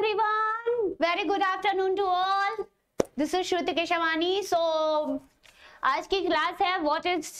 everyone, very good afternoon to all. This is Shruti Keshawani. So आज की class है what is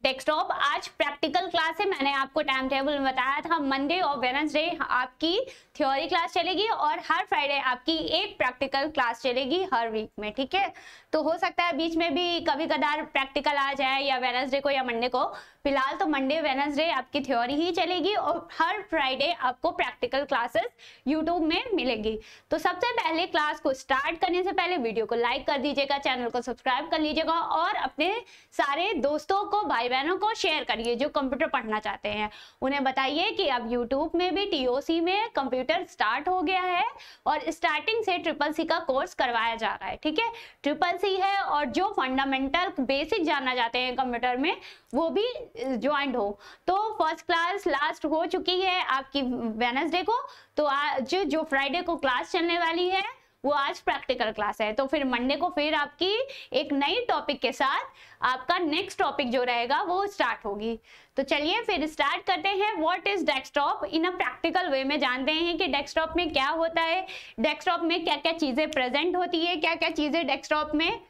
desktop. आज practical class है। मैंने आपको टाइम टेबल में बताया था, मंडे और वेडनेसडे आपकी थ्योरी क्लास चलेगी और हर फ्राइडे आपकी एक प्रैक्टिकल क्लास चलेगी हर वीक में, ठीक है। तो हो सकता है बीच में भी कभी कदार प्रैक्टिकल आ जाए, या वेडनेसडे को या मंडे को। फिलहाल तो मंडे वेडनेसडे आपकी थ्योरी ही चलेगी और हर फ्राइडे आपको प्रैक्टिकल क्लासेस यूट्यूब में मिलेगी। तो सबसे पहले क्लास को स्टार्ट करने से पहले वीडियो को लाइक कर दीजिएगा, चैनल को सब्सक्राइब कर लीजिएगा और अपने सारे दोस्तों को, भाई बहनों को शेयर करिए जो कंप्यूटर पढ़ना चाहते हैं। उन्हें बताइए कि अब यूट्यूब में भी टीओसी में कंप्यूटर स्टार्ट हो गया है और स्टार्टिंग से CCC का कोर्स करवाया जा रहा है, ठीक है। CCC है और जो फंडामेंटल बेसिक जानना चाहते हैं कंप्यूटर में वो भी ज्वाइंट हो। तो फर्स्ट क्लास लास्ट हो चुकी है आपकी वेडनेसडे को, तो आज जो फ्राइडे को क्लास चलने वाली है वो आज प्रैक्टिकल क्लास है। तो फिर मंडे को फिर आपकी एक नई टॉपिक के साथ आपका नेक्स्ट टॉपिक जो रहेगा वो स्टार्ट होगी। तो चलिए फिर स्टार्ट करते हैं। What is desktop in a practical way में जानते हैं कि डेस्कटॉप में क्या होता है, डेस्कटॉप में क्या क्या चीजें प्रेजेंट होती है, क्या क्या चीजें डेस्कटॉप में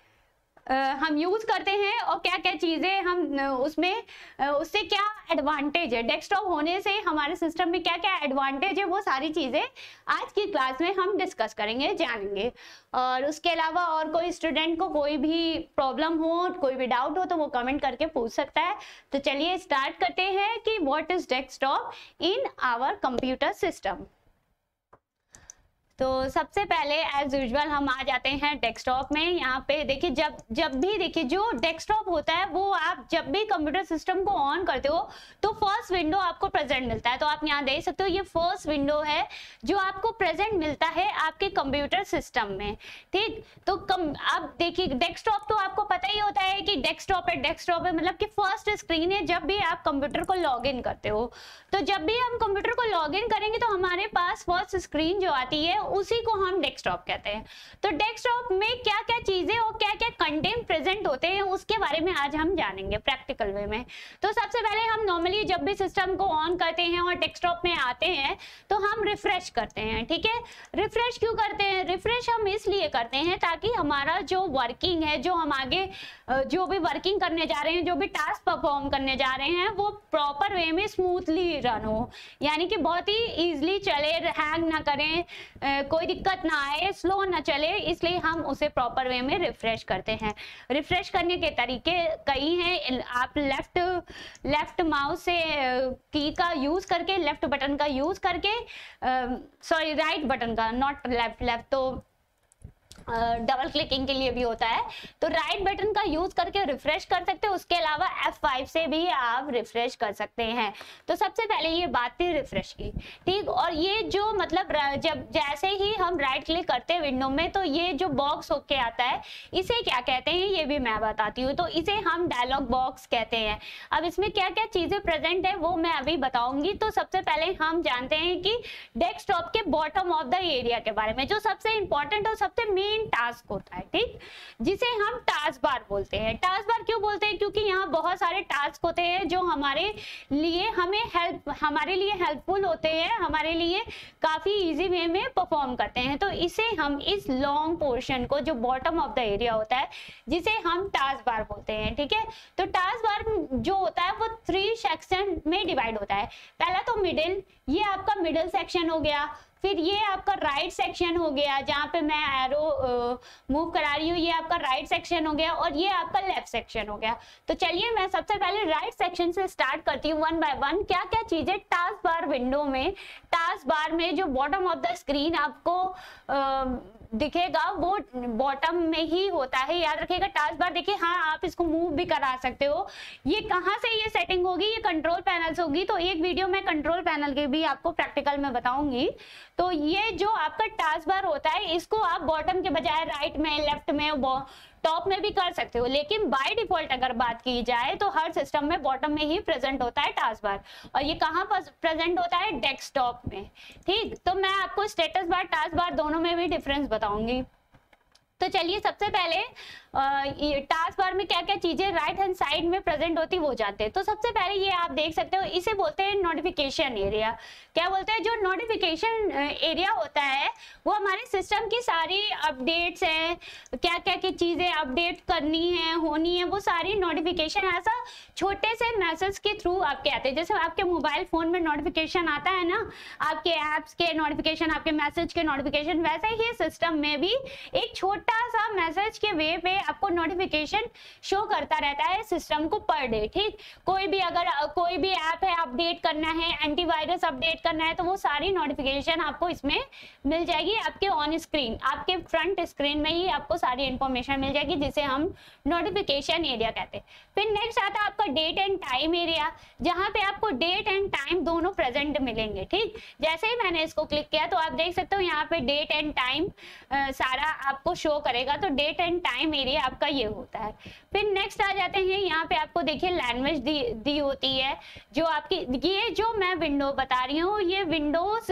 हम यूज करते हैं और क्या क्या चीजें हम उसमें उससे क्या एडवांटेज है, डेस्कटॉप होने से हमारे सिस्टम में क्या क्या एडवांटेज है, वो सारी चीजें आज की क्लास में हम डिस्कस करेंगे, जानेंगे। और उसके अलावा और कोई स्टूडेंट को कोई भी प्रॉब्लम हो, कोई भी डाउट हो तो वो कमेंट करके पूछ सकता है। तो चलिए स्टार्ट करते हैं कि what is desktop in our computer system. तो सबसे पहले एज यूजुअल हम आ जाते हैं डेस्कटॉप में। यहाँ पे देखिए जब भी देखिए जो डेस्कटॉप होता है वो आप जब भी कंप्यूटर सिस्टम को ऑन करते हो तो फर्स्ट विंडो आपको प्रेजेंट मिलता है। तो आप यहाँ देख सकते हो ये फर्स्ट विंडो है जो आपको प्रेजेंट मिलता है आपके कंप्यूटर सिस्टम में, ठीक। तो अब देखिए डेस्कटॉप तो आपको पता ही होता है कि डेस्कटॉप है मतलब कि फर्स्ट स्क्रीन है जब भी आप कंप्यूटर को लॉग इन करते हो। तो जब भी हम कंप्यूटर को लॉग इन करेंगे तो हमारे पास फर्स्ट स्क्रीन जो आती है उसी को हम डेस्कटॉप कहते हैं। तो डेस्कटॉप में क्या क्या चीजें और क्या क्या कंटेंट प्रेजेंट होते हैं उसके बारे में आज हम जानेंगे प्रैक्टिकल वे में। तो सबसे पहले हम नॉर्मली जब भी सिस्टम को ऑन करते हैं और डेस्कटॉप में आते हैं तो हम रिफ्रेश करते हैं, ठीक है। रिफ्रेश क्यों करते हैं? रिफ्रेश हम इसलिए करते हैं ताकि हमारा जो वर्किंग है, जो हम आगे जो भी वर्किंग करने जा रहे हैं, जो भी टास्क परफॉर्म करने जा रहे हैं वो प्रॉपर वे में स्मूथली रन हो, यानी कि बहुत ही इजीली चले, हैंग ना करें, कोई दिक्कत ना आए, स्लो ना चले, इसलिए हम उसे प्रॉपर वे में रिफ्रेश करते हैं। रिफ्रेश करने के तरीके कई हैं। आप लेफ्ट माउस से की का यूज करके, लेफ्ट बटन का यूज करके, सॉरी राइट बटन का, नॉट लेफ्ट तो डबल क्लिकिंग के लिए भी होता है, तो राइट बटन का यूज करके रिफ्रेश कर सकते हैं। उसके अलावा F5 से भी आप रिफ्रेश कर सकते हैं। तो सबसे पहले ये बात थी रिफ्रेश की, ठीक। और ये जो मतलब जब जैसे ही हम राइट क्लिक करते हैं विंडो में तो ये जो बॉक्स होके आता है इसे क्या कहते हैं ये भी मैं बताती हूँ। तो इसे हम डायलॉग बॉक्स कहते हैं। अब इसमें क्या क्या चीजें प्रेजेंट है वो मैं अभी बताऊंगी। तो सबसे पहले हम जानते हैं कि डेस्कटॉप के बॉटम ऑफ द एरिया के बारे में, जो सबसे इंपॉर्टेंट और सबसे मेन टास्क होता है, ठीक, जिसे हम टास्क बार बोलते हैं। टास्क बार क्यों बोलते हैं? क्योंकि यहाँ बहुत सारे टास्क होते हैं जो हमारे लिए हेल्पफुल होते हैं, हमारे लिए काफी इजी वे में परफॉर्म करते हैं। तो इसे हम इस लॉन्ग पोर्शन को जो बॉटम ऑफ द एरिया होता है जिसे हम टास्क बार बोलते हैं, ठीक है। तो टास्क बार जो होता है वो 3 सेक्शन में डिवाइड होता है। पहला तो मिडिल, ये आपका मिडिल सेक्शन हो गया। फिर ये आपका राइट सेक्शन हो गया, जहाँ पे मैं एरो मूव करा रही हूँ, ये आपका राइट सेक्शन हो गया। और ये आपका लेफ्ट सेक्शन हो गया। तो चलिए मैं सबसे पहले राइट सेक्शन से स्टार्ट करती हूँ वन बाय वन। क्या क्या चीजें टास्क बार विंडो में, टास्क बार में जो बॉटम ऑफ द स्क्रीन आपको दिखेगा वो बॉटम में ही होता है, याद रखिएगा। टास्क बार देखिए, हाँ आप इसको मूव भी करा सकते हो। ये कहाँ से ये सेटिंग होगी? ये कंट्रोल पैनल से होगी। तो एक वीडियो में कंट्रोल पैनल के भी आपको प्रैक्टिकल में बताऊंगी। तो ये जो आपका टास्क बार होता है इसको आप बॉटम के बजाय राइट में, लेफ्ट में, टॉप में भी कर सकते हो, लेकिन बाय डिफॉल्ट अगर बात की जाए तो हर सिस्टम में बॉटम में ही प्रेजेंट होता है टास्क बार। और ये कहाँ पर प्रेजेंट होता है? डेस्कटॉप में, ठीक। तो मैं आपको स्टेटस बार, टास्क बार दोनों में भी डिफरेंस बताऊंगी। तो चलिए सबसे पहले टास्क बार में क्या क्या चीजें राइट हैंड साइड में प्रेजेंट होती वो जानते हैं। तो सबसे पहले ये आप देख सकते हो, इसे बोलते हैं नोटिफिकेशन एरिया। क्या बोलते हैं? जो नोटिफिकेशन एरिया होता है वो हमारे सिस्टम की सारी अपडेट्स हैं, क्या क्या की चीजें अपडेट करनी है, होनी है, वो सारी नोटिफिकेशन ऐसा छोटे से मैसेज के थ्रू आपके आते हैं। जैसे आपके मोबाइल फोन में नोटिफिकेशन आता है ना, आपके ऐप्स के नोटिफिकेशन, आपके मैसेज के नोटिफिकेशन, वैसे ही सिस्टम में भी एक छोटा सा मैसेज के वे पे आपको नोटिफिकेशन शो करता रहता है सिस्टम को पर डे। ठीक, कोई भी अगर कोई भी ऐप है अपडेट करना है, एंटीवायरस अपडेट करना है, तो वो सारी नोटिफिकेशन आपको इसमें मिल जाएगी आपके ऑन स्क्रीन, आपके फ्रंट स्क्रीन में ही आपको सारी इंफॉर्मेशन मिल जाएगी, जिसे हम नोटिफिकेशन एरिया कहते हैं। फिर नेक्स्ट आता है आपका डेट एंड टाइम एरिया, जहां पे आपको डेट एंड टाइम दोनों प्रेजेंट मिलेंगे। ठीक, जैसे ही मैंने इसको क्लिक किया तो आप देख सकते हो यहाँ पे डेट एंड टाइम सारा आपको शो करेगा। तो डेट एंड टाइम एरिया आपका ये होता है। फिर नेक्स्ट आ जाते हैं, यहाँ पे आपको देखिए लैंग्वेज दी होती है, जो आपकी ये जो मैं विंडो बता रही हूँ ये विंडोज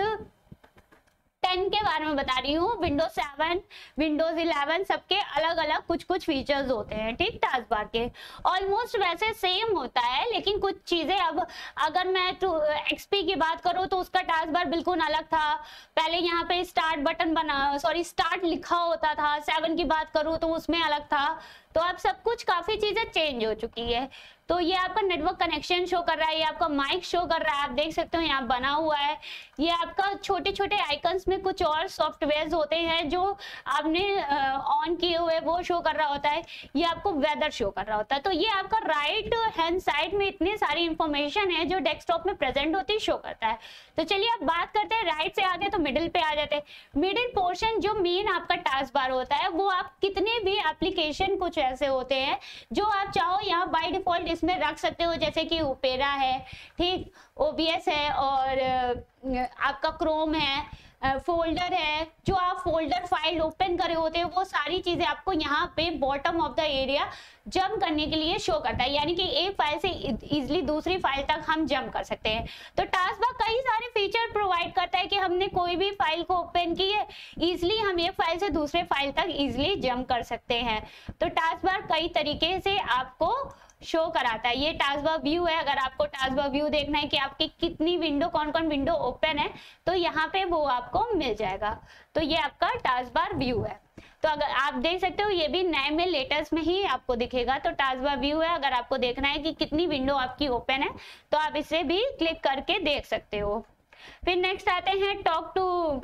10 के बारे में बता रही हूँ। विंडोज 7, विंडोज 11 सबके अलग अलग कुछ कुछ फीचर्स होते हैं। ठीक, टास्क बार के ऑलमोस्ट वैसे सेम होता है, लेकिन कुछ चीजें अब अगर मैं एक्सपी की बात करूँ तो उसका टास्क बार बिल्कुल अलग था। पहले यहाँ पे स्टार्ट बटन स्टार्ट लिखा होता था। 7 की बात करूँ तो उसमें अलग था। तो अब सब कुछ काफी चीजें चेंज हो चुकी है। तो ये आपका नेटवर्क कनेक्शन शो कर रहा है, ये आपका माइक शो कर रहा है, आप देख सकते हो यहाँ बना हुआ है। ये आपका छोटे छोटे आइकन्स में कुछ और सॉफ्टवेयर होते हैं जो आपने ऑन किए हुए वो शो कर रहा होता है। ये आपको वेदर शो कर रहा होता है। तो ये आपका राइट हैंड साइड में इतनी सारी इंफॉर्मेशन है जो डेस्कटॉप में प्रेजेंट होती शो करता है। तो चलिए अब बात करते हैं राइट से आगे, तो मिडिल पे आ जाते हैं। मिडिल पोर्शन जो मेन आपका टास्क बार होता है, वो आप कितने भी एप्लीकेशन कुछ ऐसे होते हैं जो आप चाहो यहाँ बाय डिफॉल्ट इसमें रख सकते हो, जैसे कि ओपेरा है, ठीक, ओबीएस है, और आपका क्रोम है, फोल्डर है, जो आप फोल्डर फाइल ओपन करे होते हैं, वो सारी चीजें आपको यहाँ पे bottom of the area jump करने के लिए शो करता है। यानी कि एक फाइल से इजिली दूसरी फाइल तक हम जंप कर सकते हैं। तो टास्क बार कई सारे फीचर प्रोवाइड करता है कि हमने कोई भी फाइल को ओपन की है, इजिली हम एक फाइल से दूसरे फाइल तक इजिली जंप कर सकते हैं। तो टास्क बार कई तरीके से आपको शो कराता है। ये टास्क बार व्यू है। अगर आपको टास्क बार व्यू देखना है कि आपकी कितनी विंडो, कौन कौन विंडो ओपन है, तो यहाँ पे वो आपको मिल जाएगा। तो ये आपका टास्क बार व्यू है। तो अगर आप देख सकते हो ये भी नए में लेटेस्ट में ही आपको दिखेगा। तो टास्क बार व्यू है। अगर आपको देखना है कि कितनी विंडो आपकी ओपन है तो आप इसे भी क्लिक करके देख सकते हो। फिर नेक्स्ट आते हैं टॉक टू।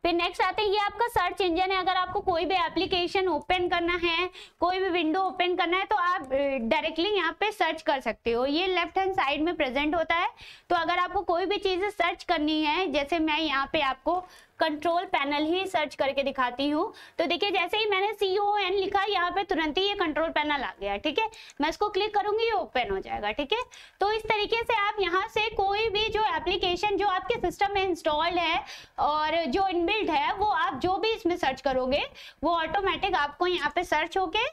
फिर नेक्स्ट आते हैं, ये आपका सर्च इंजन है। अगर आपको कोई भी एप्लीकेशन ओपन करना है, कोई भी विंडो ओपन करना है, तो आप डायरेक्टली यहाँ पे सर्च कर सकते हो। ये लेफ्ट हैंड साइड में प्रेजेंट होता है। तो अगर आपको कोई भी चीज़ सर्च करनी है, जैसे मैं यहाँ पे आपको कंट्रोल पैनल ही सर्च करके दिखाती हूँ। तो देखिए जैसे ही मैंने CON लिखा, यहाँ पे तुरंत ही ये कंट्रोल पैनल आ गया। ठीक है, मैं इसको क्लिक करूंगी, ये ओपन हो जाएगा। ठीक है, तो इस तरीके से आप यहाँ से कोई भी जो एप्लीकेशन जो आपके सिस्टम में इंस्टॉल्ड है और जो इनबिल्ट है, वो आप जो भी इसमें सर्च करोगे वो ऑटोमेटिक आपको यहाँ पे सर्च होके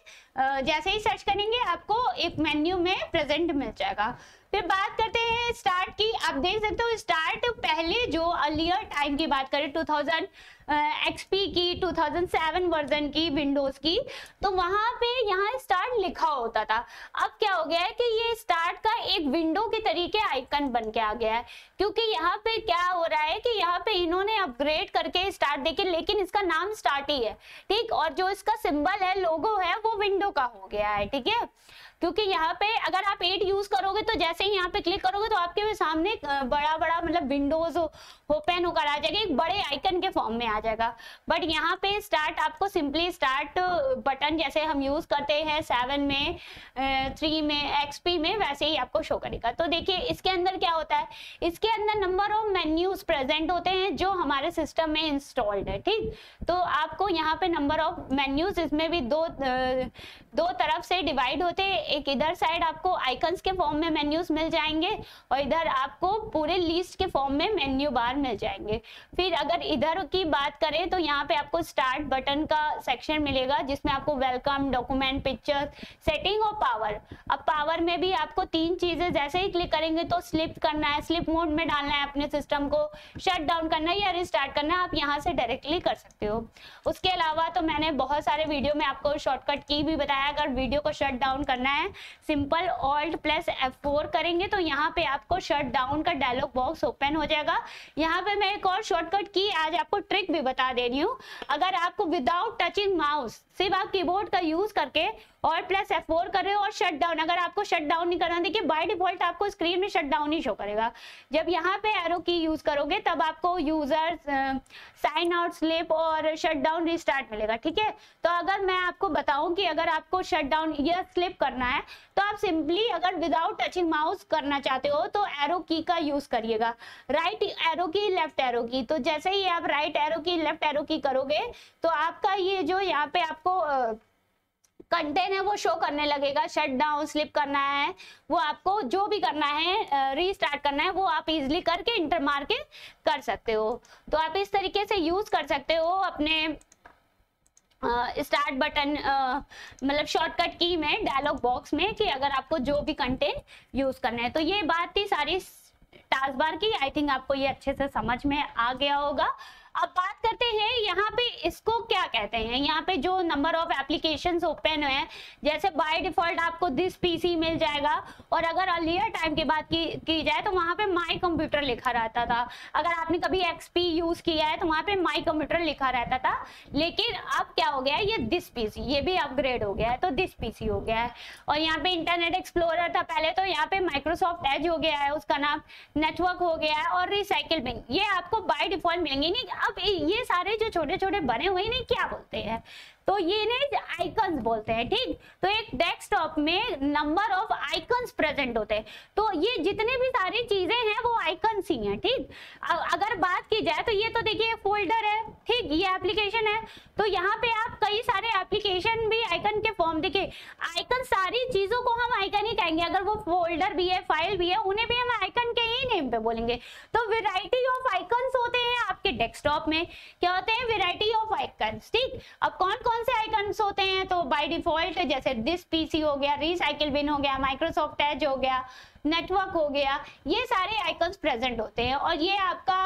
जैसे ही सर्च करेंगे आपको एक मेन्यू में प्रेजेंट मिल जाएगा। फिर बात करते हैं स्टार्ट की। आप देख सकते हो स्टार्ट पहले जो अर्लियर टाइम की बात करें 2000 XP की, 2007 वर्जन की विंडोज की, तो वहां पे यहाँ स्टार्ट लिखा होता था। अब क्या हो गया है कि ये स्टार्ट का एक विंडो के तरीके आइकन बन के आ गया है, क्योंकि यहाँ पे क्या हो रहा है कि यहाँ पे इन्होंने अपग्रेड करके स्टार्ट देके, लेकिन इसका नाम स्टार्ट ही है। ठीक, और जो इसका सिंबल है, लोगो है, वो विंडो का हो गया है। ठीक है, क्योंकि यहाँ पे अगर आप 8 यूज करोगे तो जैसे ही यहाँ पे क्लिक करोगे तो आपके सामने बड़ा बड़ा मतलब विंडोज ओपन होकर आ जाएगा, एक बड़े आइकन के फॉर्म में आ जाएगा। बट यहाँ पे स्टार्ट आपको सिंपली स्टार्ट बटन जैसे हम यूज करते हैं 7 में, 3 में, XP में, वैसे ही आपको शो करेगा। तो देखिए इसके अंदर क्या होता है, इसके अंदर नंबर ऑफ मेन्यूज प्रेजेंट होते हैं जो हमारे सिस्टम में इंस्टॉल्ड है। ठीक, तो आपको यहाँ पे नंबर ऑफ मेन्यूज, इसमें भी दो तरफ से डिवाइड होते हैं। एक इधर साइड आपको आइकन्स के फॉर्म में मेन्यूज मिल जाएंगे और इधर आपको पूरे लिस्ट के फॉर्म में मेन्यू बार मिल जाएंगे। फिर अगर इधर की बात करें तो यहाँ पे आपको स्टार्ट बटन का सेक्शन मिलेगा जिसमें आपको वेलकम, डॉक्यूमेंट, पिक्चर, सेटिंग और पावर। अब पावर में भी आपको 3 चीजें, जैसे ही क्लिक करेंगे तो स्लिप करना है, स्लिप मोड में डालना है अपने सिस्टम को, शट डाउन करना है या रिस्टार्ट करना है, आप यहाँ से डायरेक्टली कर सकते हो। उसके अलावा तो मैंने बहुत सारे वीडियो में आपको शॉर्टकट की भी बताया। अगर वीडियो को शट डाउन करना है सिंपल Alt+F4 करेंगे तो यहाँ पे आपको शट डाउन का डायलॉग बॉक्स ओपन हो जाएगा। यहाँ पे मैं एक और शॉर्टकट की आज आपको ट्रिक भी बता दे रही हूँ। अगर आपको विदाउट टचिंग माउस सिर्फ आप कीबोर्ड का यूज करके Alt+F4 कर रहे हो और शट डाउन, अगर आपको शट डाउन नहीं करना, देखिए बाय डिफॉल्ट आपको स्क्रीन में शट डाउन ही शो करेगा। जब यहाँ पे एरो की यूज करोगे तब आपको यूजर, साइन आउट, स्लिप और शट डाउन, रिस्टार्ट मिलेगा। ठीक है, तो अगर मैं आपको बताऊं कि अगर आपको शट डाउन या स्लिप करना है तो आप सिंपली अगर विदाउट टचिंग माउस करना चाहते हो तो एरो की का यूज करिएगा, राइट एरो की, लेफ्ट एरो की। तो जैसे ही आप राइट एरो की, लेफ्ट एरो की करोगे तो आपका ये जो यहाँ पे आपको कंटेंट है वो शो करने लगेगा। शट डाउन, स्लिप करना है, वो आपको जो भी करना है, रीस्टार्ट करना है, वो आप इजीली करके इंटर मार के कर सकते हो। तो आप इस तरीके से यूज कर सकते हो अपने स्टार्ट बटन, मतलब शॉर्टकट की में, डायलॉग बॉक्स में, कि अगर आपको जो भी कंटेंट यूज करना है। तो ये बात थी सारी टास्क बार की। आई थिंक आपको ये अच्छे से समझ में आ गया होगा। अब बात करते हैं यहाँ पे इसको क्या कहते हैं। यहाँ पे जो नंबर ऑफ एप्लीकेशंस ओपन है, जैसे बाय डिफॉल्ट आपको दिस पीसी मिल जाएगा, और अगर अर्लियर टाइम की बात की जाए तो वहाँ पे माई कंप्यूटर लिखा रहता था। अगर आपने कभी एक्सपी यूज किया है तो वहाँ पे माई कंप्यूटर लिखा रहता था, लेकिन अब क्या हो गया है, ये दिस पीसी, ये भी अपग्रेड हो गया है, तो दिस पीसी हो गया है। और यहाँ पे इंटरनेट एक्सप्लोरर था पहले, तो यहाँ पे माइक्रोसॉफ्ट एज हो गया है, उसका नाम नेटवर्क हो गया है, और रिसाइकिल बिन, ये आपको बाय डिफॉल्ट मिलेंगे। नहीं, अब ये सारे जो छोटे छोटे बने हुए हैं क्या बोलते हैं, तो ये ने आइकन्स बोलते हैं। ठीक, तो एक डेस्कटॉप में नंबर ऑफ आइकन्स प्रेजेंट होते हैं, तो ये जितने भी सारी चीजें हैं वो आइकन्स ही हैं। ठीक, अगर बात की जाए तो ये तो देखिए फोल्डर है, ठीक, ये एप्लीकेशन है, तो यहाँ पे आप कई सारे एप्लीकेशन भी आइकन के फॉर्म, देखिए आइकन, सारी चीजों को हम आइकन ही कहेंगे। अगर वो फोल्डर भी है, फाइल भी है, उन्हें भी हम आइकन के ही नेम पे बोलेंगे। तो वेराइटी ऑफ आइकन्स होते हैं आपके डेस्कटॉप में, क्या होते हैं, वेराइटी ऑफ आइकन्स। ठीक, अब कौन कौन से आइकन्स होते हैं, तो बाय डिफॉल्ट जैसे दिस पीसी हो गया, रिसाइकिल बिन हो गया, माइक्रोसॉफ्ट एज हो गया, नेटवर्क हो गया, ये सारे आइकन्स प्रेजेंट होते हैं। और ये आपका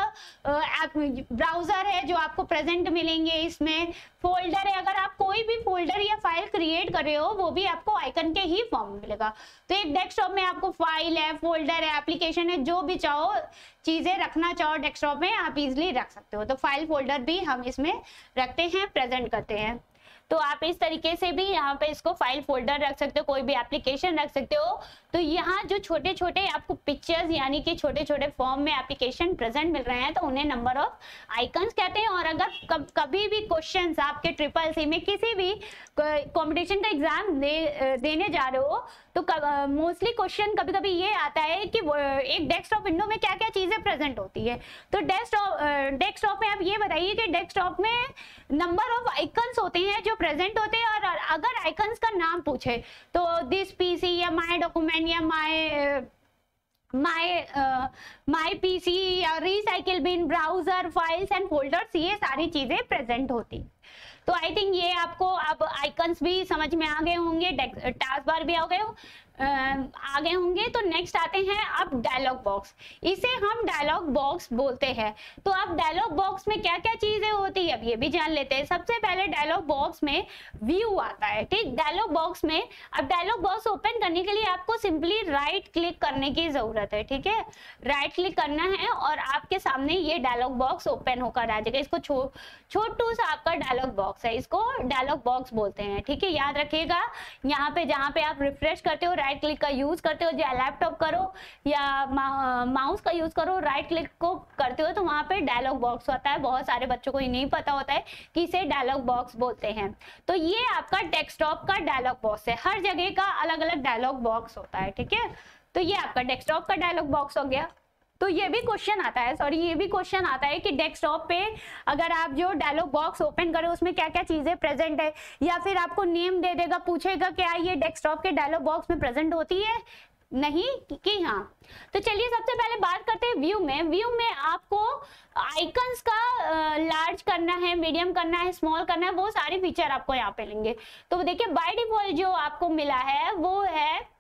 ब्राउजर है जो आपको प्रेजेंट मिलेंगे, इसमें फोल्डर है, अगर आप कोई भी फोल्डर या फाइल क्रिएट कर रहे हो वो भी आपको आइकन के ही फॉर्म में मिलेगा। तो एक डेस्कटॉप में आपको फाइल है, फोल्डर है, एप्लीकेशन है, जो भी चाहो चीजें रखना चाहो डेस्कटॉप में आप इजिली रख सकते हो। तो फाइल, फोल्डर भी हम इसमें रखते हैं, प्रेजेंट करते हैं। तो आप इस तरीके से भी यहाँ पे इसको फाइल, फोल्डर रख सकते हो, कोई भी एप्लीकेशन रख सकते हो। तो यहाँ जो छोटे छोटे आपको पिक्चर्स यानी कि छोटे छोटे फॉर्म में एप्लीकेशन प्रेजेंट मिल रहे हैं तो उन्हें नंबर ऑफ आइकन्स कहते हैं। और अगर कभी भी क्वेश्चंस आपके SSC में किसी भी कंपटीशन का एग्जाम देने जा रहे हो तो मोस्टली क्वेश्चन कभी कभी ये आता है कि एक डेस्कटॉप विंडो में क्या क्या चीजें प्रेजेंट होती है। तो डेस्कटॉप में आप ये बताइए कि डेस्कटॉप में नंबर ऑफ आइकन्स होते हैं जो प्रेजेंट होते हैं, और अगर आइकन्स का नाम पूछे तो दिस पीसी या माय डॉक्यूमेंट या माय पीसी या recycle bin, browser, files and folders, ये सारी चीजें प्रेजेंट होती। तो आई थिंक ये आपको अब आइकन्स भी समझ में आ गए होंगे, टास्क बार भी आ गए होंगे। तो नेक्स्ट आते हैं अब डायलॉग बॉक्स, इसे हम डायलॉग बॉक्स बोलते हैं। तो अब डायलॉग बॉक्स में क्या क्या चीजें होती है अब ये भी जान लेते हैं। सबसे पहले डायलॉग बॉक्स में व्यू आता है। ठीक, डायलॉग बॉक्स में अब डायलॉग बॉक्स ओपन करने के लिए आपको सिंपली राइट क्लिक करने की जरूरत है। ठीक है, राइट क्लिक करना है और आपके सामने ये डायलॉग बॉक्स ओपन होकर आ जाएगा। इसको छोटू सा आपका डायलॉग बॉक्स है, इसको डायलॉग बॉक्स बोलते हैं। ठीक है, याद रखिएगा, यहाँ पे जहाँ पे आप रिफ्रेश करते हो, राइट क्लिक का यूज करते हो, या लैपटॉप करो या माउस का यूज करो, राइट क्लिक को करते हो तो वहां पे डायलॉग बॉक्स होता है। बहुत सारे बच्चों को ये नहीं पता होता है कि इसे डायलॉग बॉक्स बोलते हैं। तो ये आपका डेस्कटॉप का डायलॉग बॉक्स है, हर जगह का अलग अलग डायलॉग बॉक्स होता है। ठीक है, तो ये आपका डेस्कटॉप का डायलॉग बॉक्स हो गया। तो ये भी क्वेश्चन आता है, सॉरी ये भी क्वेश्चन आता है कि डेस्कटॉप पे अगर आप जो डायलॉग बॉक्स ओपन करें उसमें क्या क्या चीजें प्रेजेंट है, या फिर आपको नेम दे देगा, पूछेगा क्या ये डेस्कटॉप के डायलॉग बॉक्स में प्रेजेंट होती है, नहीं कि हाँ। तो चलिए सबसे पहले बात करते हैं व्यू में। व्यू में आपको आइकन्स का लार्ज करना है, मीडियम करना है, स्मॉल करना है, वो सारे फीचर आपको यहाँ पे लेंगे। तो देखिए बाय डिफॉल्ट जो आपको मिला है वो है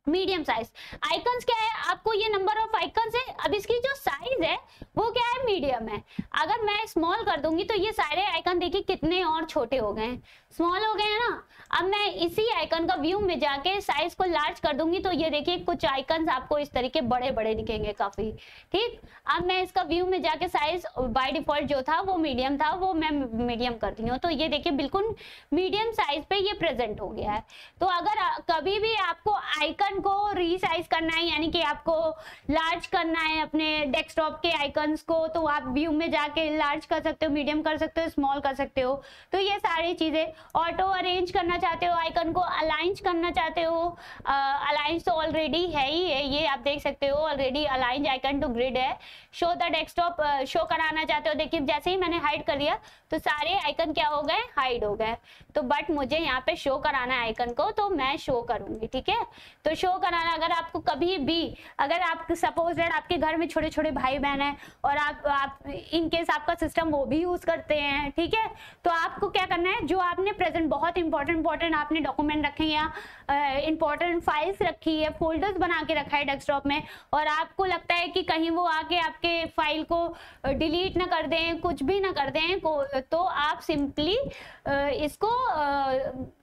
मीडियम साइज। आइकन्स क्या है, आपको ये नंबर ऑफ आइकन्स है, अब इसकी जो साइज है वो क्या है, मीडियम है। अगर मैं स्मॉल कर दूंगी तो ये सारे आइकन देखिए कितने और छोटे हो गए हैं, स्मॉल हो गए हैं ना। अब मैं इसी आइकन का व्यू में जाके साइज को लार्ज कर दूंगी तो ये देखिए कुछ आइकन्स आपको इस तरीके बड़े बड़े दिखेंगे काफी, ठीक। अब मैं इसका व्यू में जाके साइज बाय डिफॉल्ट जो था वो मीडियम था, वो मैं मीडियम करती हूँ, तो ये देखिए बिल्कुल मीडियम साइज पे ये प्रेजेंट हो गया है। तो अगर कभी भी आपको आइकन को रीसाइज करना है, यानी कि आपको लार्ज करना है अपने डेस्कटॉप के आइकन्स को, तो आप व्यू में जाके लार्ज कर सकते हो, मीडियम कर सकते हो, स्मॉल कर सकते हो। तो ये सारी चीजें, ऑटो अरेंज करना चाहते हो आइकन को, अलाइन करना चाहते हो, अलाइन तो ऑलरेडी है ही है, ये आप देख सकते हो already align icon to grid है। शो द डेस्कटॉप शो कराना चाहते हो, देखिए जैसे ही मैंने हाइड कर दिया तो सारे आइकन क्या हो गए, हाइड हो गए। तो बट मुझे यहाँ पे शो कराना है आइकन को, तो मैं शो करूंगी, ठीक है। तो शो कराना, अगर आपको कभी भी, अगर आप सपोज दैट आपके घर में छोटे छोटे भाई बहन है और आप इन केस आपका सिस्टम वो भी यूज करते हैं, ठीक है, तो आपको क्या करना है, जो आपने प्रेजेंट बहुत इंपॉर्टेंट आपने डॉक्यूमेंट रखे हैं या इंपॉर्टेंट फाइल्स रखी है, फोल्डर्स बना के रखा है डेस्कटॉप में, और आपको लगता है कि कहीं वो आके आपके फाइल को डिलीट ना कर दें, कुछ भी ना कर दें, तो आप सिंपली इसको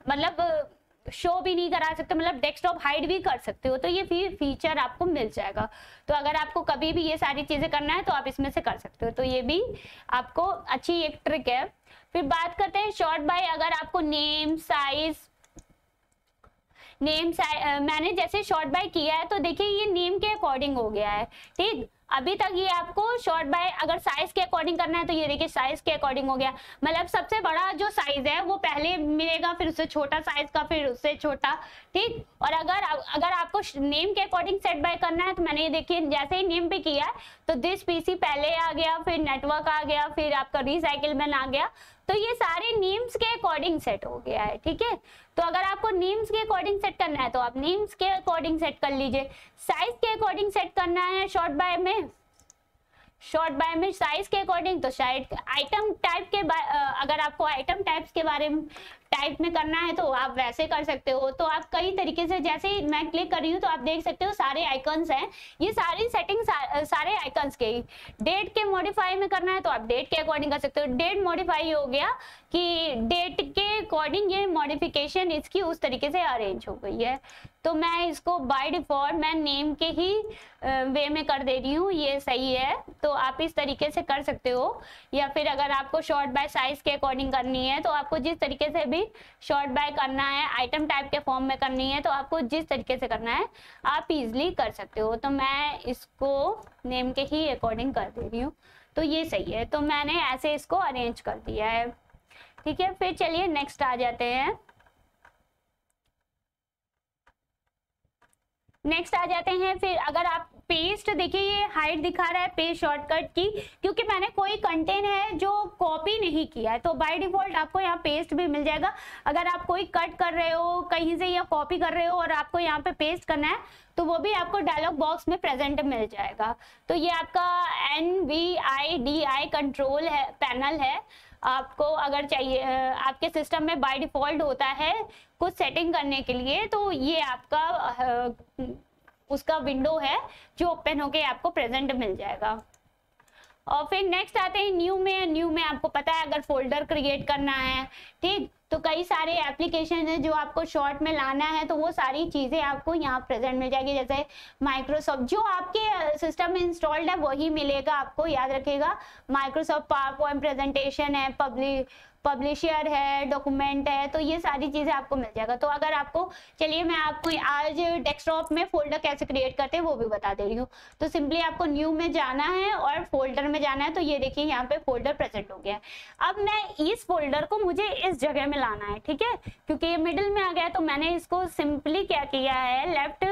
मतलब शो भी नहीं करा सकते, मतलब डेस्कटॉप हाइड भी कर सकते हो, तो ये फीचर आपको मिल जाएगा। तो अगर आपको कभी भी ये सारी चीजें करना है तो आप इसमें से कर सकते हो, तो ये भी आपको अच्छी एक ट्रिक है। फिर बात करते हैं शॉर्ट बाय। अगर आपको नेम साइज मैंने जैसे शॉर्ट बाय किया है तो देखिए ये नेम के अकॉर्डिंग हो गया है, ठीक। अभी तक ये आपको शॉर्ट बाय अगर साइज के अकॉर्डिंग करना है तो ये देखिए साइज के अकॉर्डिंग हो गया, मतलब सबसे बड़ा जो साइज है वो पहले मिलेगा, फिर उससे छोटा साइज का, फिर उससे छोटा, ठीक। और अगर आपको नेम के अकॉर्डिंग सेट बाय करना है तो मैंने ये देखिए जैसे ही नेम पे किया है तो दिस पीसी पहले आ गया, फिर नेटवर्क आ गया, फिर आपका रिसाइकिल मैन आ गया, तो ये सारे नेम्स के अकॉर्डिंग सेट हो गया है, ठीक है। तो अगर आपको नेम्स के अकॉर्डिंग सेट करना है तो आप नेम्स के अकॉर्डिंग सेट कर लीजिए। साइज के अकॉर्डिंग सेट करना है शॉर्ट बाय में साइज के अकॉर्डिंग, तो शायद आइटम टाइप के अगर आपको आइटम टाइप्स के बारे में टाइप में करना है तो आप वैसे कर सकते हो। तो आप कई तरीके से, जैसे ही मैं क्लिक कर रही हूँ तो आप देख सकते हो सारे आइकन्स हैं, ये सारी सेटिंग सारे आइकन्स के। डेट के मॉडिफाई में करना है तो आप डेट के अकॉर्डिंग कर सकते हो। डेट मॉडिफाई हो गया कि डेट के अकॉर्डिंग ये मॉडिफिकेशन इसकी उस तरीके से अरेंज हो गई है, तो मैं इसको बाय डिफॉल्ट मैं नेम के ही वे में कर दे रही हूँ, ये सही है। तो आप इस तरीके से कर सकते हो, या फिर अगर आपको शॉर्ट बाय साइज के अकॉर्डिंग करनी है तो आपको जिस तरीके से भी शॉर्ट बाय करना है, आइटम टाइप के फॉर्म में करनी है, तो आपको जिस तरीके से करना है आप इजिली कर सकते हो। तो मैं इसको नेम के ही अकॉर्डिंग कर दे रही हूँ, तो ये सही है। तो मैंने ऐसे इसको अरेंज कर दिया है, ठीक है। फिर चलिए नेक्स्ट आ जाते हैं, फिर अगर आप पेस्ट, देखिए ये हाइड दिखा रहा है पेस्ट शॉर्टकट की, क्योंकि मैंने कोई कंटेंट है जो कॉपी नहीं किया है, तो बाय डिफॉल्ट आपको यहाँ पेस्ट भी मिल जाएगा। अगर आप कोई कट कर रहे हो कहीं से या कॉपी कर रहे हो और आपको यहाँ पे पेस्ट करना है तो वो भी आपको डायलॉग बॉक्स में प्रेजेंट मिल जाएगा। तो ये आपका NVIDI कंट्रोल है, पैनल है। आपको अगर चाहिए, आपके सिस्टम में बाय डिफॉल्ट होता है कुछ सेटिंग करने के लिए, तो ये आपका उसका विंडो है जो ओपन होके आपको प्रेजेंट मिल जाएगा। और फिर नेक्स्ट आते हैं न्यू में आपको पता है अगर फोल्डर क्रिएट करना है, ठीक, तो कई सारे एप्लीकेशन है जो आपको शॉर्ट में लाना है, तो वो सारी चीजें आपको यहाँ प्रेजेंट मिल जाएगी। जैसे माइक्रोसॉफ्ट जो आपके सिस्टम में इंस्टॉल्ड है वही मिलेगा आपको, याद रखिएगा। माइक्रोसॉफ्ट पावर पॉइंट प्रेजेंटेशन है, पब्लिशर है, डॉक्यूमेंट है, तो ये सारी चीजें आपको मिल जाएगा। तो अगर आपको, चलिए मैं आपको आज डेस्कटॉप में फोल्डर कैसे क्रिएट करते हैं वो भी बता दे रही हूँ। तो सिंपली आपको न्यू में जाना है और फोल्डर में जाना है, तो ये देखिए यहाँ पे फोल्डर प्रेजेंट हो गया है। अब मैं इस फोल्डर को मुझे इस जगह में लाना है, ठीक है, क्योंकि ये मिडिल में आ गया, तो मैंने इसको सिंपली क्या किया है, लेफ्ट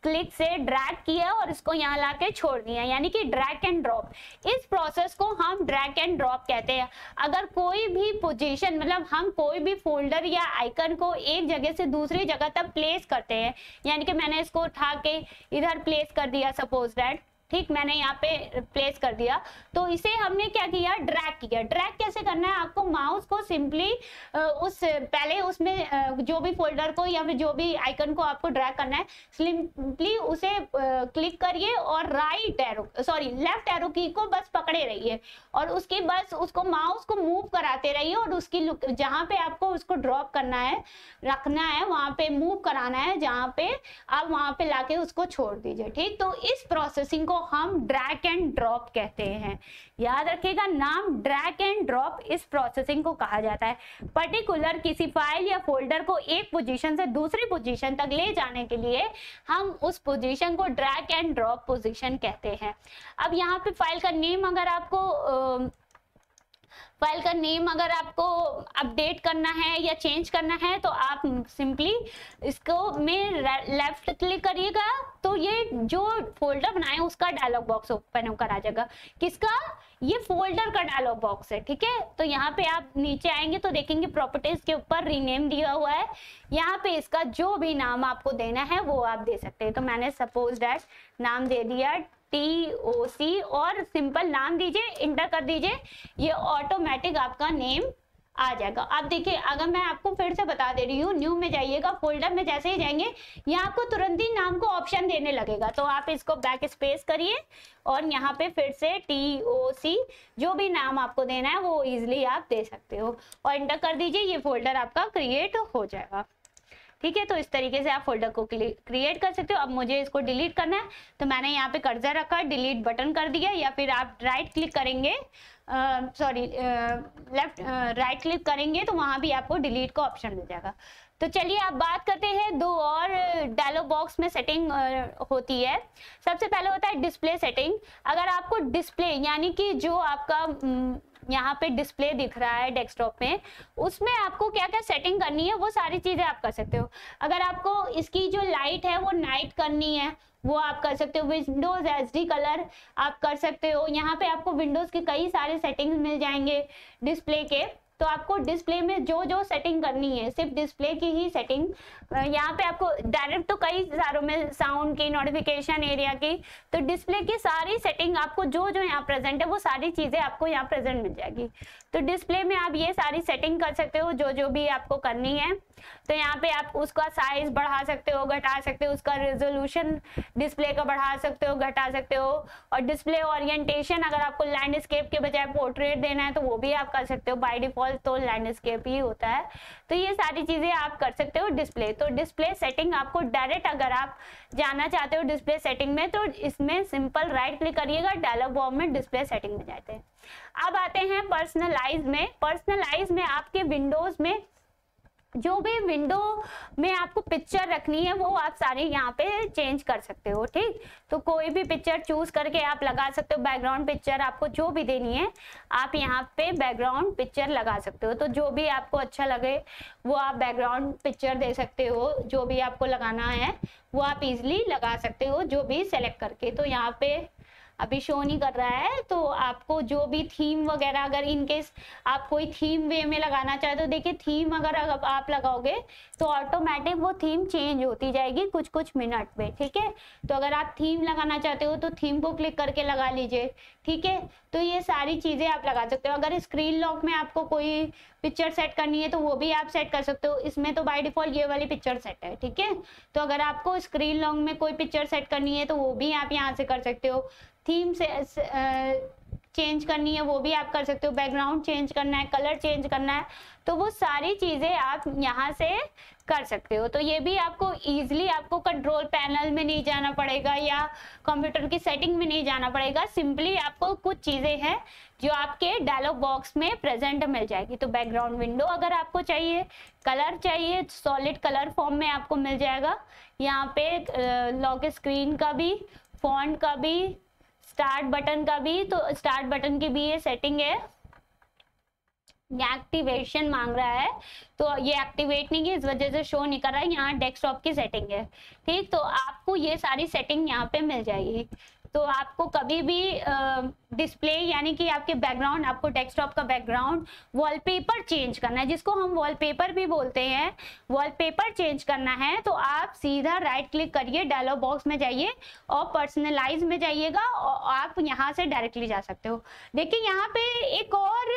क्लिक से ड्रैग किया और इसको यहाँ लाके छोड़ दिया, यानी कि ड्रैग एंड ड्रॉप। इस प्रोसेस को हम ड्रैग एंड ड्रॉप कहते हैं। अगर कोई भी पोजीशन, मतलब हम कोई भी फोल्डर या आइकन को एक जगह से दूसरी जगह तक प्लेस करते हैं, यानी कि मैंने इसको उठा के इधर प्लेस कर दिया, सपोज दैट, ठीक, मैंने यहाँ पे प्लेस कर दिया, तो इसे हमने क्या किया, ड्रैग किया। ड्रैग कैसे करना है, आपको माउस को सिंपली पहले उसमें जो भी फोल्डर को या फिर जो भी आइकन को आपको ड्रैग करना है, सिंपली उसे क्लिक करिए और लेफ्ट एरो की को बस पकड़े रहिए और उसकी बस उसको माउस को मूव कराते रहिए और उसकी जहाँ पे आपको उसको ड्रॉप करना है, रखना है, वहां पे मूव कराना है, जहाँ पे आप वहां पे लाके उसको छोड़ दीजिए, ठीक। तो इस प्रोसेसिंग को हम ड्रैग एंड ड्रॉप कहते हैं। याद रखिएगा, नाम ड्रैग एंड ड्रॉप इस प्रोसेसिंग को कहा जाता है। पर्टिकुलर किसी फाइल या फोल्डर को एक पोजीशन से दूसरी पोजीशन तक ले जाने के लिए हम उस पोजीशन को ड्रैग एंड ड्रॉप पोजीशन कहते हैं। अब यहाँ पे फाइल का नेम अगर आपको अपडेट करना है या चेंज करना है तो आप सिंपली इसको में लेफ्ट क्लिक करिएगा, तो ये जो फोल्डर बनाए उसका डायलॉग बॉक्स ओपन होकर आ जाएगा। किसका, ये फोल्डर का डायलॉग बॉक्स है, ठीक है। तो यहाँ पे आप नीचे आएंगे तो देखेंगे प्रॉपर्टीज के ऊपर रीनेम दिया हुआ है, यहाँ पे इसका जो भी नाम आपको देना है वो आप दे सकते हैं। तो मैंने सपोज दैट नाम दे दिया TOC और सिंपल नाम दीजिए, इंटर कर दीजिए, ये ऑटोमेटिक आपका नेम आ जाएगा। अब देखिए, अगर मैं आपको फिर से बता दे रही हूँ, न्यू में जाइएगा, फोल्डर में जैसे ही जाएंगे यहाँ आपको तुरंत ही नाम को ऑप्शन देने लगेगा, तो आप इसको बैक स्पेस करिए और यहाँ पे फिर से TOC जो भी नाम आपको देना है वो इजिली आप दे सकते हो और इंटर कर दीजिए, ये फोल्डर आपका क्रिएट हो जाएगा, ठीक है। तो इस तरीके से आप फोल्डर को क्रिएट कर सकते हो। अब मुझे इसको डिलीट करना है तो मैंने यहाँ पे कर्सर रखा, डिलीट बटन कर दिया, या फिर आप राइट क्लिक करेंगे, राइट क्लिक करेंगे तो वहां भी आपको डिलीट का ऑप्शन मिल जाएगा। तो चलिए अब बात करते हैं दो और डायलॉग बॉक्स में सेटिंग होती है। सबसे पहले होता है डिस्प्ले सेटिंग। अगर आपको डिस्प्ले यानी कि जो आपका यहाँ पे डिस्प्ले दिख रहा है डेस्कटॉप में, उसमें आपको क्या क्या सेटिंग करनी है वो सारी चीजें आप कर सकते हो। अगर आपको इसकी जो लाइट है वो नाइट करनी है वो आप कर सकते हो, विंडोज HD कलर आप कर सकते हो। यहाँ पे आपको विंडोज के कई सारे सेटिंग्स मिल जाएंगे डिस्प्ले के, तो आपको डिस्प्ले में जो जो सेटिंग करनी है सिर्फ डिस्प्ले की ही सेटिंग, यहाँ पे आपको डायरेक्ट तो कई सारों में साउंड की, नोटिफिकेशन एरिया की, तो डिस्प्ले की सारी सेटिंग आपको जो जो यहाँ प्रेजेंट है वो सारी चीजें आपको यहाँ प्रेजेंट मिल जाएगी। तो डिस्प्ले में आप ये सारी सेटिंग कर सकते हो जो जो भी आपको करनी है। तो यहाँ पे आप उसका साइज बढ़ा सकते हो, घटा सकते हो, उसका रेजोल्यूशन डिस्प्ले का बढ़ा सकते हो, घटा सकते हो, और डिस्प्ले ओरिएंटेशन अगर आपको लैंडस्केप के बजाय पोर्ट्रेट देना है तो वो भी आप कर सकते हो। बाय डिफॉल्ट तो लैंडस्केप ही होता है, तो ये सारी चीजें आप कर सकते हो डिस्प्ले। तो डिस्प्ले सेटिंग आपको डायरेक्ट अगर आप जाना चाहते हो डिस्प्ले सेटिंग में तो इसमें सिंपल राइट क्लिक करिएगा, डायलॉग बॉक्स में डिस्प्ले सेटिंग में जाते हैं। अब आते हैं पर्सनलाइज में। पर्सनलाइज में आपके विंडोज में जो भी विंडो में आपको पिक्चर रखनी है वो आप सारे यहाँ पे चेंज कर सकते हो, ठीक। तो कोई भी पिक्चर चूज करके आप लगा सकते हो। बैकग्राउंड पिक्चर आपको जो भी देनी है आप यहाँ पे बैकग्राउंड पिक्चर लगा सकते हो। तो जो भी आपको अच्छा लगे वो आप बैकग्राउंड पिक्चर दे सकते हो, जो भी आपको लगाना है वो आप इजिली लगा सकते हो, जो भी सेलेक्ट करके। तो यहाँ पे अभी शो नहीं कर रहा है, तो आपको जो भी थीम वगैरह अगर इनकेस आप कोई थीम वे में लगाना चाहे तो देखिए थीम अगर आप लगाओगे तो ऑटोमेटिक वो थीम चेंज होती जाएगी कुछ कुछ मिनट में, ठीक है। तो अगर आप थीम लगाना चाहते हो तो थीम को क्लिक करके लगा लीजिए, ठीक है। तो ये सारी चीजें आप लगा सकते हो। अगर स्क्रीन लॉक में आपको कोई पिक्चर सेट करनी है तो वो भी आप सेट कर सकते हो। इसमें तो बाय डिफॉल्ट ये वाली पिक्चर सेट है, ठीक है। तो अगर आपको स्क्रीन लॉक में कोई पिक्चर सेट करनी है तो वो भी आप यहाँ से कर सकते हो। थीम से चेंज करनी है वो भी आप कर सकते हो। बैकग्राउंड चेंज करना है, कलर चेंज करना है, तो वो सारी चीजें आप यहाँ से कर सकते हो। तो ये भी आपको इजीली आपको कंट्रोल पैनल में नहीं जाना पड़ेगा या कंप्यूटर की सेटिंग में नहीं जाना पड़ेगा। सिंपली आपको कुछ चीजें हैं जो आपके डायलॉग बॉक्स में प्रेजेंट मिल जाएगी। तो बैकग्राउंड विंडो अगर आपको चाहिए, कलर चाहिए, सॉलिड कलर फॉर्म में आपको मिल जाएगा। यहाँ पे लॉक स्क्रीन का भी, फॉन्ट का भी, स्टार्ट बटन का भी, तो स्टार्ट बटन की भी ये सेटिंग है। ये एक्टिवेशन मांग रहा है, तो ये एक्टिवेट नहीं है, इस वजह से शो नहीं कर रहा है। यहाँ डेस्कटॉप की सेटिंग है, ठीक। तो आपको ये सारी सेटिंग यहाँ पे मिल जाएगी। तो आपको कभी भी डिस्प्ले यानी कि आपके बैकग्राउंड, आपको डेस्कटॉप का बैकग्राउंड वॉलपेपर चेंज करना है, जिसको हम वॉलपेपर भी बोलते हैं, वॉलपेपर चेंज करना है, तो आप सीधा राइट क्लिक करिए, डायलॉग बॉक्स में जाइए और पर्सनलाइज में जाइएगा और आप यहाँ से डायरेक्टली जा सकते हो। देखिए यहाँ पे एक और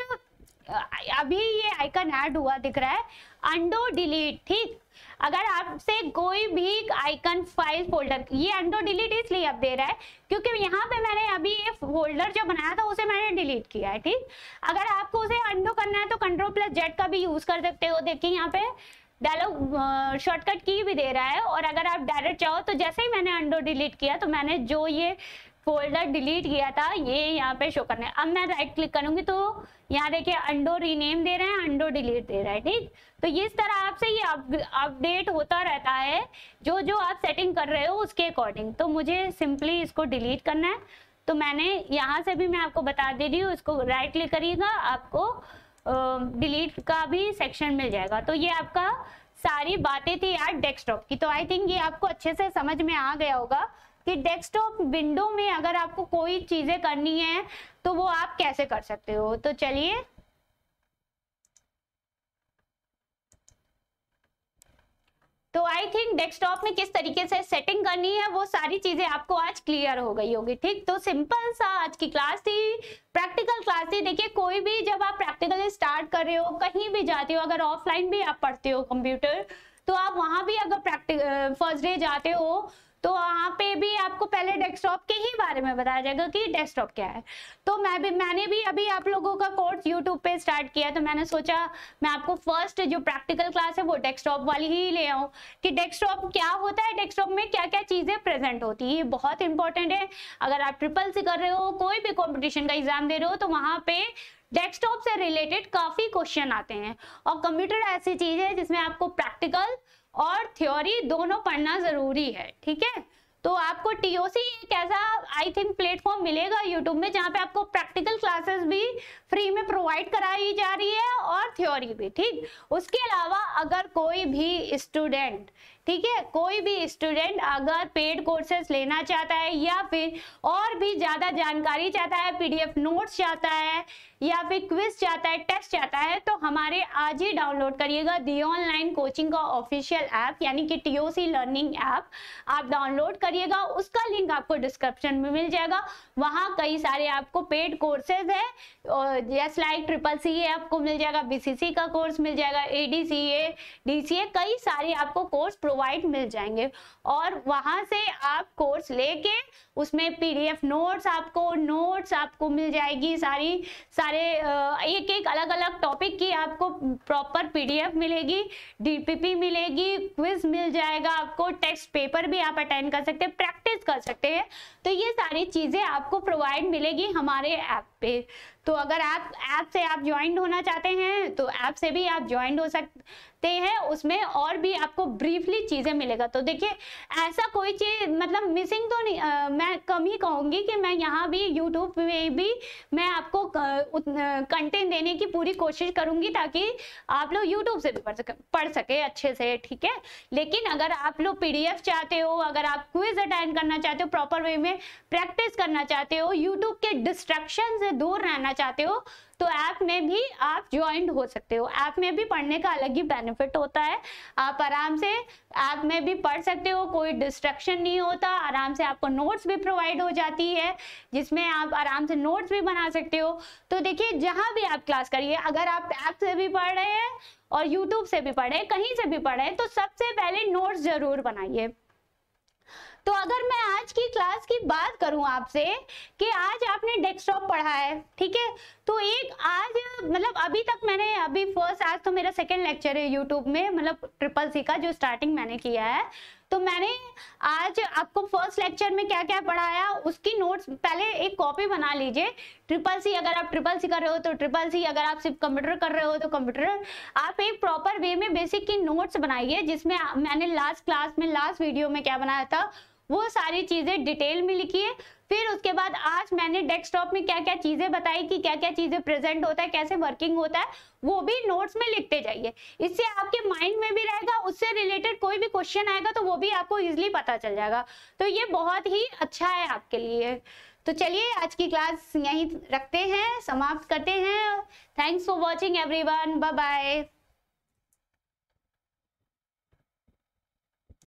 अभी ये आइकन ऐड हुआ दिख रहा है, अंडो डिलीट, ठीक। अगर आपसे कोई भी आइकन फाइल फोल्डर, ये अंडो डिलीट इसलिए अब दे रहा है क्योंकि यहाँ पे मैंने अभी ये फोल्डर जो बनाया था उसे मैंने डिलीट किया है, ठीक। अगर आपको उसे अंडो करना है तो Ctrl+Z का भी यूज कर सकते हो। देखिए यहाँ पे डायलॉग शॉर्टकट की भी दे रहा है, और अगर आप डायरेक्ट चाहो तो जैसे ही मैंने अंडो डिलीट किया तो मैंने जो ये फोल्डर डिलीट किया था ये यहाँ पे शो करना है। अब मैं राइट क्लिक करूंगी तो यहाँ देखिए अंडो रीनेम दे रहे हैं, अंडो डिलीट दे रहा है, ठीक। तो इस तरह आपसे ये अपडेट होता रहता है जो जो आप सेटिंग कर रहे हो उसके अकॉर्डिंग। तो मुझे सिंपली इसको डिलीट करना है, तो मैंने यहाँ से भी मैं आपको बता दे रही हूँ, इसको राइट क्लिक करिएगा, आपको डिलीट का भी सेक्शन मिल जाएगा। तो ये आपका सारी बातें थी यार डेस्कटॉप की। तो आई थिंक ये आपको अच्छे से समझ में आ गया होगा कि डेस्कटॉप विंडो में अगर आपको कोई चीजें करनी है तो वो आप कैसे कर सकते हो। तो चलिए तो आई थिंक डेस्कटॉप में किस तरीके से सेटिंग करनी है वो सारी चीजें आपको आज क्लियर हो गई होगी, ठीक। तो सिंपल सा आज की क्लास थी, प्रैक्टिकल क्लास थी। देखिए कोई भी जब आप प्रैक्टिकल स्टार्ट कर रहे हो, कहीं भी जाते हो, अगर ऑफलाइन भी आप पढ़ते हो कंप्यूटर, तो आप वहां भी अगर फर्स्ट डे जाते हो तो वहाँ पे भी आपको पहले डेस्कटॉप के ही बारे में बताया जाएगा कि डेस्कटॉप क्या है। तो मैंने भी अभी आप लोगों का कोर्स यूट्यूब पे स्टार्ट किया, तो मैंने सोचा मैं आपको फर्स्ट जो प्रैक्टिकल क्लास है वो डेस्कटॉप वाली ही ले आऊँ कि डेस्कटॉप क्या होता है, डेस्कटॉप में क्या क्या चीजें प्रेजेंट होती है। ये बहुत इंपॉर्टेंट है। अगर आप SSC कर रहे हो, कोई भी कॉम्पिटिशन का एग्जाम दे रहे हो, तो वहां पे डेस्कटॉप से रिलेटेड काफी क्वेश्चन आते हैं। और कंप्यूटर ऐसी चीज है जिसमें आपको प्रैक्टिकल और थ्योरी दोनों पढ़ना जरूरी है, ठीक है। तो आपको TOC एक ऐसा आई थिंक प्लेटफॉर्म मिलेगा यूट्यूब में जहाँ पे आपको प्रैक्टिकल क्लासेस भी फ्री में प्रोवाइड कराई जा रही है और थ्योरी भी, ठीक। उसके अलावा अगर कोई भी स्टूडेंट, ठीक है, कोई भी स्टूडेंट अगर पेड कोर्सेज लेना चाहता है या फिर और भी ज्यादा जानकारी चाहता है, PDF नोट्स चाहता है या फिर क्विज चाहता है, टेस्ट चाहता है, तो हमारे आज ही डाउनलोड करिएगा दी ऑनलाइन कोचिंग का ऑफिशियल ऐप यानी कि TOC लर्निंग ऐप आप डाउनलोड करिएगा। उसका लिंक आपको डिस्क्रिप्शन में मिल जाएगा। वहाँ कई सारे आपको पेड कोर्सेज है, जैसे लाइक CCC आपको मिल जाएगा, BCC का कोर्स मिल जाएगा, ADCA, DCA, कई सारे आपको कोर्स प्रोवाइड मिल जाएंगे। और वहां से आप कोर्स लेके उसमें PDF नोट्स आपको मिल जाएगी, सारे एक एक अलग अलग टॉपिक की आपको प्रॉपर PDF मिलेगी, DPP मिलेगी, क्विज मिल जाएगा, आपको टेस्ट पेपर भी आप अटेंड कर सकते हैं, प्रैक्टिस कर सकते हैं। तो ये सारी चीजें आपको प्रोवाइड मिलेगी हमारे ऐप पे। तो अगर आप ऐप से आप ज्वाइन होना चाहते हैं तो ऐप से भी आप ज्वाइन हो सकते हैं, उसमें और भी आपको ब्रीफली चीजें मिलेगा। तो देखिए ऐसा कोई चीज मतलब मिसिंग तो नहीं, मैं कम ही कहूंगी कि मैं यहाँ भी यूट्यूब में भी मैं आपको कंटेंट देने की पूरी कोशिश करूंगी ताकि आप लोग यूट्यूब से भी पढ़ सके अच्छे से, ठीक है। लेकिन अगर आप लोग PDF चाहते हो, अगर आप क्विज अटेंड करना चाहते हो, प्रॉपर वे में प्रैक्टिस करना चाहते हो, यूट्यूब के डिस्ट्रैक्शन से दूर रहना चाहते हो, तो ऐप में भी आप ज्वाइन हो सकते हो। ऐप में भी पढ़ने का अलग ही बेनिफिट होता है, आप आराम से ऐप में भी पढ़ सकते हो, कोई डिस्ट्रैक्शन नहीं होता, आराम से आपको नोट्स भी प्रोवाइड हो जाती है जिसमें आप आराम से नोट्स भी बना सकते हो। तो देखिए जहां भी आप क्लास करिए, अगर आप ऐप से भी पढ़ रहे हैं और यूट्यूब से भी पढ़ रहे हैं, कहीं से भी पढ़ रहे हैं, तो सबसे पहले नोट्स जरूर बनाइए। तो अगर मैं आज की क्लास की बात करूं आपसे कि आज आपने डेस्कटॉप पढ़ा है, ठीक है, तो एक आज मतलब अभी तक मैंने आज तो मेरा सेकंड लेक्चर है यूट्यूब में, मतलब SSC का जो स्टार्टिंग मैंने किया है। तो मैंने आज आपको फर्स्ट लेक्चर में क्या क्या पढ़ाया उसकी नोट्स पहले एक कॉपी बना लीजिए। SSC अगर आप SSC कर रहे हो तो SSC, अगर आप सिर्फ कंप्यूटर कर रहे हो तो कंप्यूटर, आप एक प्रॉपर वे में बेसिक की नोट्स बनाइए, जिसमें मैंने लास्ट वीडियो में क्या बनाया था वो सारी चीजें डिटेल में लिखिए। फिर उसके बाद आज मैंने डेस्कटॉप में क्या क्या चीजें बताई कि क्या क्या चीजें प्रेजेंट होता है, कैसे वर्किंग होता है, वो भी नोट्स में लिखते जाइए। इससे आपके माइंड में भी रहेगा, उससे रिलेटेड कोई भी क्वेश्चन आएगा तो वो भी आपको इजिली पता चल जाएगा। तो ये बहुत ही अच्छा है आपके लिए। तो चलिए आज की क्लास यहीं रखते हैं, समाप्त करते हैं। Thanks for watching everyone, bye bye.